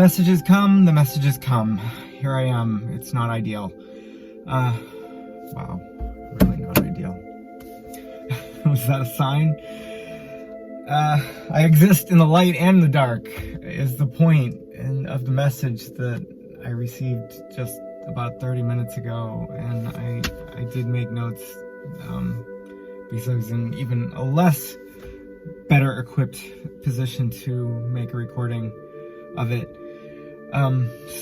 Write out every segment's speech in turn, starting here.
messages come, the messages come. Here I am. It's not ideal. Wow. Really not ideal. Was that a sign? I exist in the light and the dark is the point of the message that I received just about 30 minutes ago, and I did make notes because I was in even a less better equipped position to make a recording of it.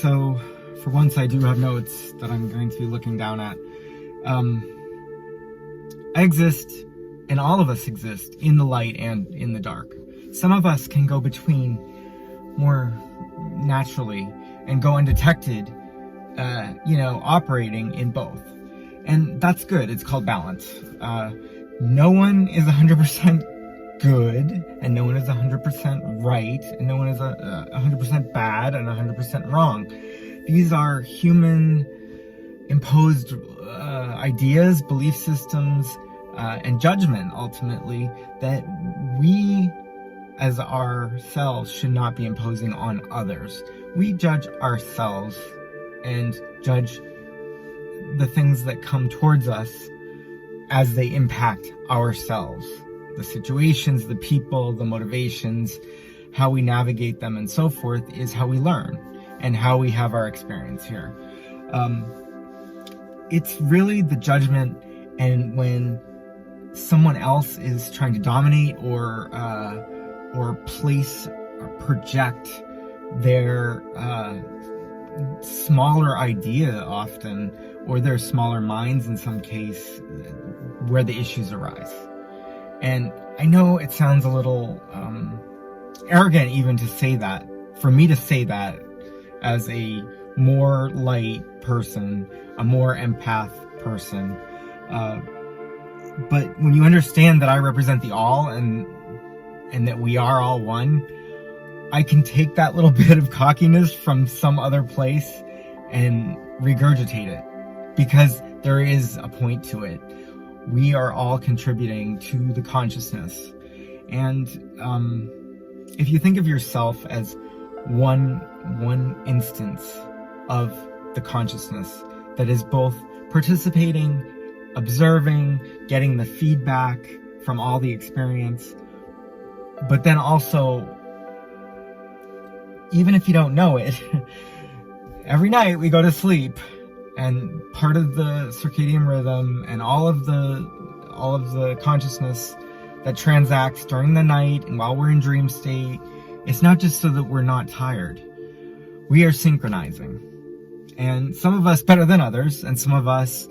So for once I do have notes that I'm going to be looking down at. I exist, and all of us exist, in the light and in the dark. Some of us can go between more naturally and go undetected, operating in both. And that's good. It's called balance. No one is 100% good, and no one is 100% right, and no one is 100% bad and 100% wrong. These are human imposed ideas, belief systems, and judgment, ultimately, that we as ourselves should not be imposing on others. We judge ourselves and judge the things that come towards us as they impact ourselves. The situations, the people, the motivations, how we navigate them, and so forth is how we learn and how we have our experience here. It's really the judgment, and when someone else is trying to dominate or place or project their smaller idea often, or their smaller minds in some case, where the issues arise. And I know it sounds a little arrogant even to say that, for me to say that as a more light person, a more empath person. But when you understand that I represent the all and that we are all one, I can take that little bit of cockiness from some other place and regurgitate it, because there is a point to it. We are all contributing to the consciousness. And if you think of yourself as one instance of the consciousness that is both participating, observing, getting the feedback from all the experience, but then also, even if you don't know it, every night we go to sleep, and part of the circadian rhythm and all of the consciousness that transacts during the night and while we're in dream state, it's not just so that we're not tired. We are synchronizing. And some of us better than others, and some of us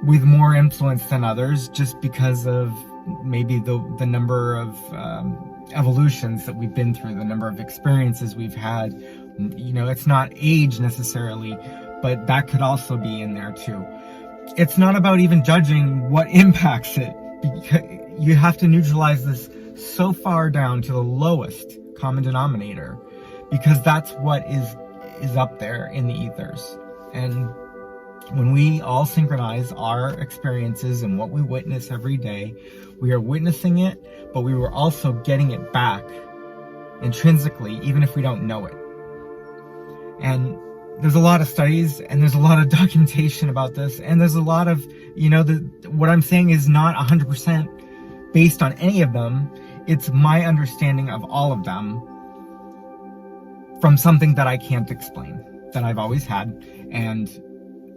with more influence than others, just because of maybe the number of evolutions that we've been through, the number of experiences we've had. It's not age necessarily, but that could also be in there too. It's not about even judging what impacts it, because you have to neutralize this so far down to the lowest common denominator, because that's what is up there in the ethers. And when we all synchronize our experiences and what we witness every day, we are witnessing it, but we were also getting it back intrinsically, even if we don't know it. And there's a lot of studies, and there's a lot of documentation about this, and there's a lot of, what I'm saying is not 100% based on any of them. It's my understanding of all of them from something that I can't explain, that I've always had. And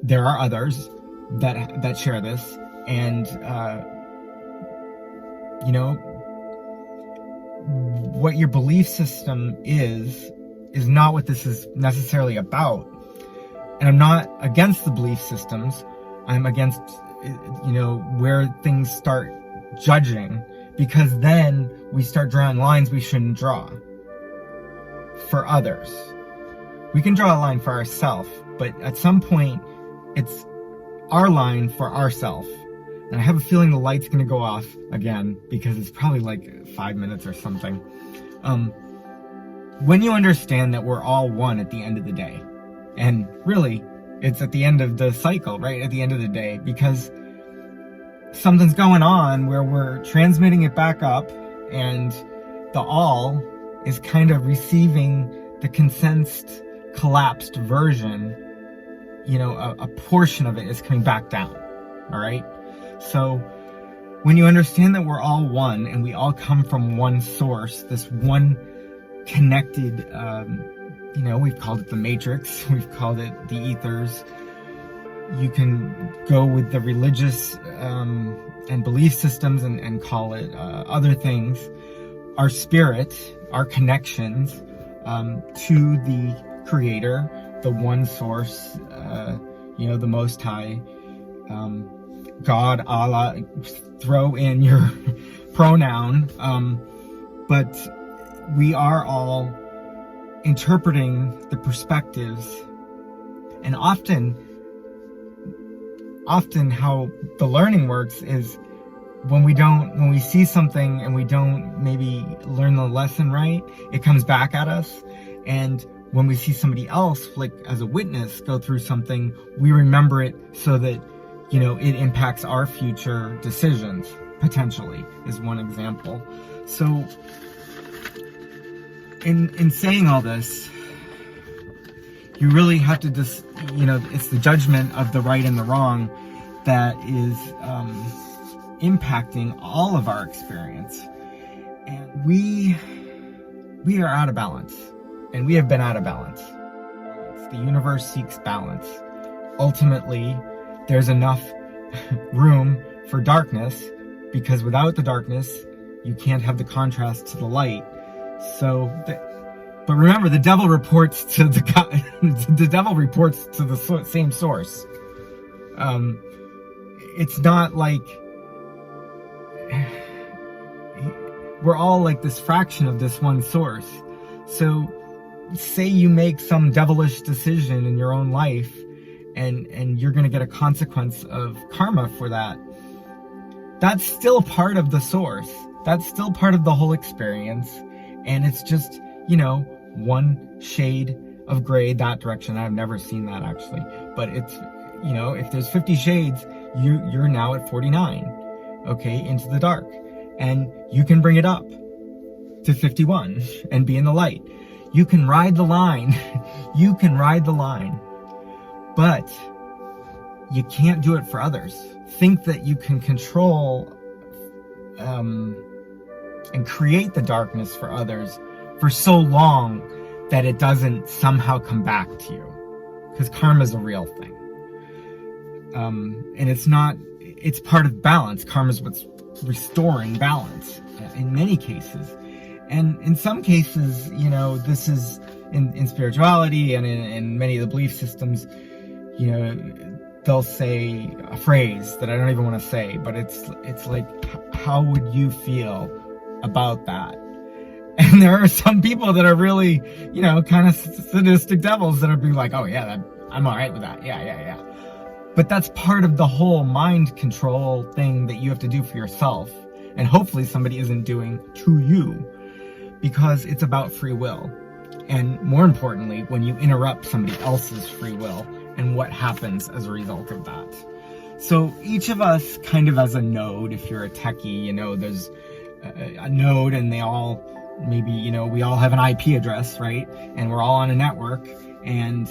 there are others that share this, and what your belief system is not what this is necessarily about. And I'm not against the belief systems. I'm against where things start judging, because then we start drawing lines we shouldn't draw for others. We can draw a line for ourselves, but at some point it's our line for ourselves. And I have a feeling the light's going to go off again, because it's probably like 5 minutes or something. When you understand that we're all one at the end of the day, and really it's at the end of the cycle, right? At the end of the day, because something's going on where we're transmitting it back up, and the all is kind of receiving the condensed, collapsed version, a portion of it is coming back down. All right? So when you understand that we're all one and we all come from one source, this one connected, we've called it the matrix, we've called it the ethers. You can go with the religious and belief systems and call it other things. Our spirit, our connections to the Creator, the one source, the Most High, God, Allah, throw in your pronoun, but we are all interpreting the perspectives, and often how the learning works is when we see something and we don't maybe learn the lesson right, it comes back at us. And when we see somebody else, like as a witness, go through something, we remember it so that, it impacts our future decisions, potentially, is one example. So, in saying all this, you really have to just, it's the judgment of the right and the wrong that is impacting all of our experience. And we are out of balance. And we have been out of balance. The universe seeks balance. Ultimately, there's enough room for darkness, because without the darkness, you can't have the contrast to the light. But remember, the devil reports to the devil reports to the same source. It's not like we're all like this fraction of this one source. So say you make some devilish decision in your own life, and you're going to get a consequence of karma for that. That's still part of the source. That's still part of the whole experience. And it's just, one shade of gray that direction. I've never seen that actually. But it's, if there's 50 shades, you're now at 49, okay, into the dark. And you can bring it up to 51 and be in the light. You can ride the line. You can ride the line. But you can't do it for others. Think that you can control and create the darkness for others for so long that it doesn't somehow come back to you. Because karma is a real thing. And it's part of balance. Karma is what's restoring balance in many cases. And in some cases, this is in spirituality and in many of the belief systems, they'll say a phrase that I don't even want to say, but it's like, how would you feel about that? And there are some people that are really, kind of sadistic devils that are be like, oh yeah, I'm all right with that. Yeah. But that's part of the whole mind control thing that you have to do for yourself. And hopefully somebody isn't doing to you, because it's about free will. And more importantly, when you interrupt somebody else's free will and what happens as a result of that. So each of us kind of as a node, if you're a techie, there's a node and they all, maybe, we all have an IP address, right? And we're all on a network, and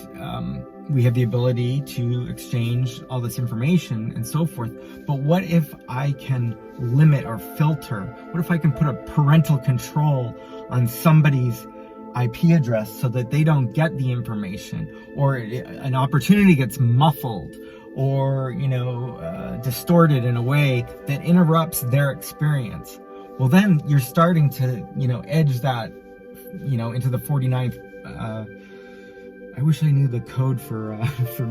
we have the ability to exchange all this information and so forth. But what if I can limit or filter? What if I can put a parental control on somebody's IP address so that they don't get the information, or an opportunity gets muffled or, distorted in a way that interrupts their experience? Well, then you're starting to, edge that, into the 49th. I wish I knew the code for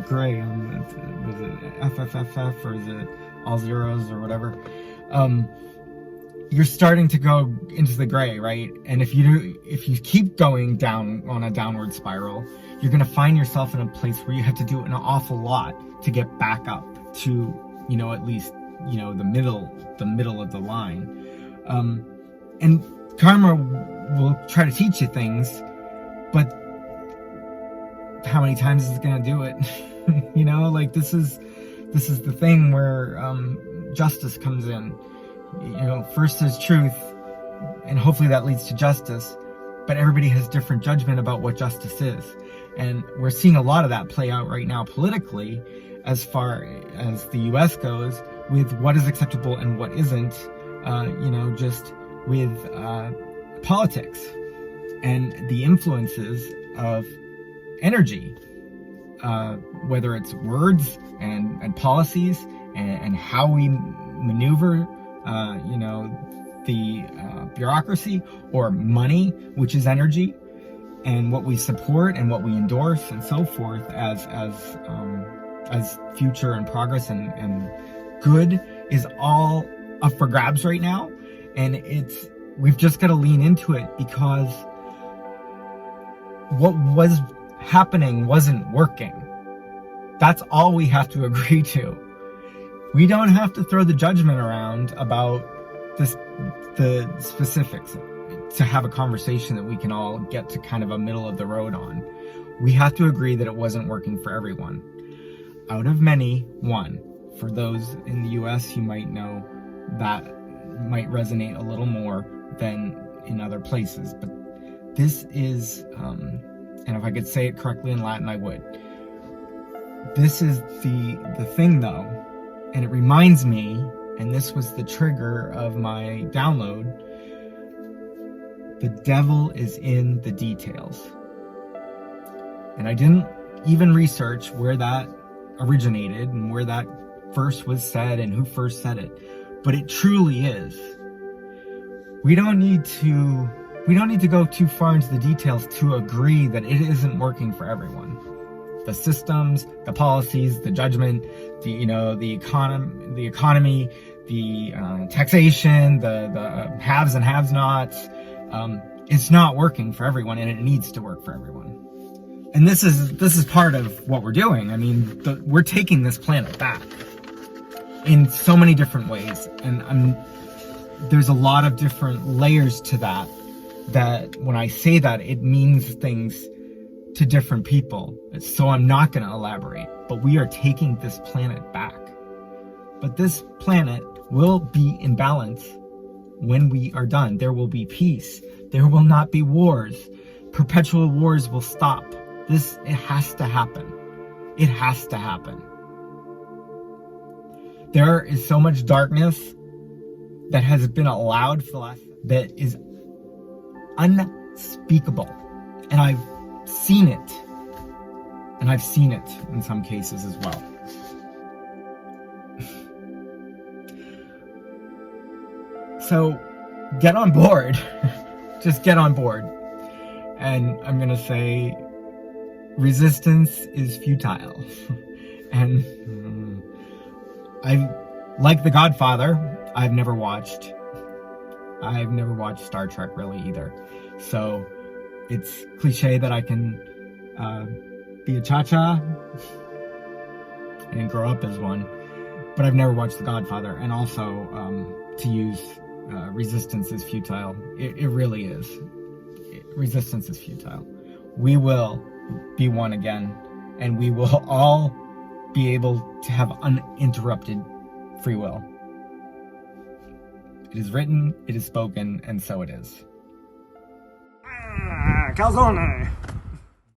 gray. Was it FFFF, or is it all zeros or whatever? You're starting to go into the gray, right? And if you keep going down on a downward spiral, you're going to find yourself in a place where you have to do an awful lot to get back up to, at least, the middle of the line. And karma will try to teach you things, but how many times is it going to do it? This is the thing where justice comes in. First is truth, and hopefully that leads to justice. but everybody has different judgment about what justice is. And we're seeing a lot of that play out right now politically, as far as the US goes, with what is acceptable and what isn't, just with politics and the influences of energy, whether it's words and policies and how we maneuver, the bureaucracy, or money, which is energy, and what we support and what we endorse and so forth as future and progress and good is all up for grabs right now. And we've just got to lean into it, because what was happening wasn't working. That's all we have to agree to. We don't have to throw the judgment around about the specifics to have a conversation that we can all get to kind of a middle of the road on. We have to agree that it wasn't working for everyone. Out of many, one. For those in the US, you might know that might resonate a little more than in other places. But this is, and if I could say it correctly in Latin, I would. This is the thing though, and it reminds me, and this was the trigger of my download, the devil is in the details. And I didn't even research where that originated and where that first was said and who first said it, but it truly is. We don't need to go too far into the details to agree that it isn't working for everyone. The systems, the policies, the judgment, the economy, the taxation, the haves and have-nots. It's not working for everyone, and it needs to work for everyone. And this is part of what we're doing. I mean, we're taking this planet back in so many different ways, and there's a lot of different layers to that. That when I say that, it means things to different people. So I'm not going to elaborate. But we are taking this planet back. But this planet will be in balance when we are done. There will be peace. There will not be wars. Perpetual wars will stop. It has to happen. It has to happen. There is so much darkness that has been allowed for the last, that is unspeakable. And I've seen it. And I've seen it in some cases as well. So get on board. Just get on board. And I'm going to say resistance is futile. And like The Godfather, I've never watched Star Trek really either. So it's cliche that I can be a cha-cha. I didn't grow up as one, but I've never watched The Godfather. And also to use resistance is futile. It really is. Resistance is futile. We will be one again, and we will all be able to have uninterrupted free will. It is written, it is spoken, and so it is. Calzone!